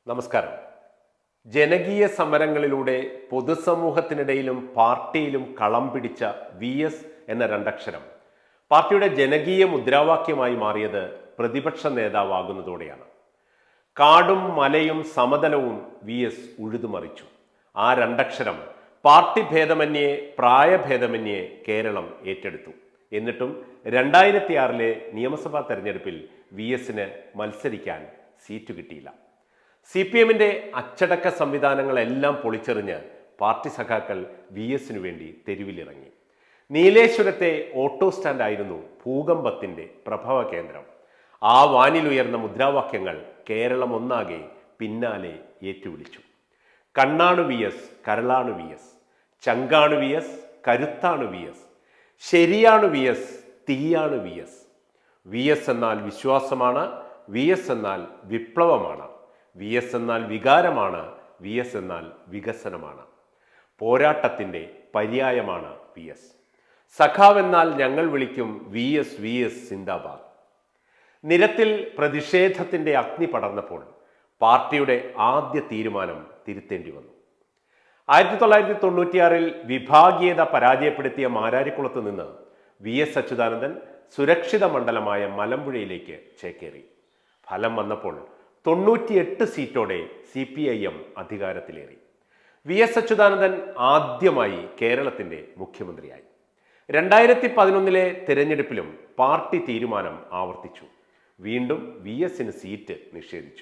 നമസ്കാരം. ജനകീയ സമരങ്ങളിലൂടെ പൊതുസമൂഹത്തിനിടയിലും പാർട്ടിയിലും കളം പിടിച്ച വി.എസ്. എന്ന രണ്ടക്ഷരം പാർട്ടിയുടെ ജനകീയ മുദ്രാവാക്യമായി മാറിയത് പ്രതിപക്ഷ നേതാവാകുന്നതോടെയാണ്. കാടും മലയും സമതലവും വി.എസ്. ഉഴുതുമറിച്ചു. ആ രണ്ടക്ഷരം പാർട്ടി ഭേദമന്യേ പ്രായഭേദമന്യേ കേരളം ഏറ്റെടുത്തു. എന്നിട്ടും 2006 നിയമസഭാ തെരഞ്ഞെടുപ്പിൽ വി.എസിന് മത്സരിക്കാൻ സീറ്റ് കിട്ടിയില്ല. CPM-ന്റെ അച്ചടക്ക സംവിധാനങ്ങളെല്ലാം പൊളിച്ചെറിഞ്ഞ് പാർട്ടി സഖാക്കൾ വി.എസിനു വേണ്ടി തെരുവിലിറങ്ങി. നീലേശ്വരത്തെ ഓട്ടോ സ്റ്റാൻഡായിരുന്നു ഭൂകമ്പത്തിന്റെ പ്രഭവ കേന്ദ്രം. ആ വാനിലുയർന്ന മുദ്രാവാക്യങ്ങൾ കേരളം ഒന്നാകെ പിന്നാലെ ഏറ്റുവിളിച്ചു. കണ്ണാണു വി.എസ്., കരളാണു വി.എസ്., ചങ്കാണു വി.എസ്., കരുത്താണ് വി.എസ്., ശരിയാണ് വി.എസ്., തീയാണ് വി.എസ്. വി.എസ്. എന്നാൽ വിശ്വാസമാണ്, വി.എസ്. എന്നാൽ വിപ്ലവമാണ്, വി.എസ്. എന്നാൽ വികാരമാണ്, വി.എസ്. എന്നാൽ വികസനമാണ്. പോരാട്ടത്തിൻ്റെ പര്യായമാണ് വി.എസ്. സഖാവെന്നാൽ ഞങ്ങൾ വിളിക്കും വി.എസ്. വി.എസ്. സിന്ദാബാദ്. നിരത്തിൽ പ്രതിഷേധത്തിൻ്റെ അഗ്നി പടർന്നപ്പോൾ പാർട്ടിയുടെ ആദ്യ തീരുമാനം തിരുത്തേണ്ടി വന്നു. 1996 വിഭാഗീയത പരാജയപ്പെടുത്തിയ മാരാരിക്കുളത്ത് നിന്ന് വി.എസ്. അച്യുതാനന്ദൻ സുരക്ഷിത മണ്ഡലമായ മലമ്പുഴയിലേക്ക് ചേക്കേറി. ഫലം വന്നപ്പോൾ 98 സീറ്റോടെ CPIM അധികാരത്തിലേറി. വി.എസ്. അച്യുതാനന്ദൻ ആദ്യമായി കേരളത്തിൻ്റെ മുഖ്യമന്ത്രിയായി. 2011 തിരഞ്ഞെടുപ്പിലും പാർട്ടി തീരുമാനം ആവർത്തിച്ചു. വീണ്ടും വി.എസിന് സീറ്റ് നിഷേധിച്ചു.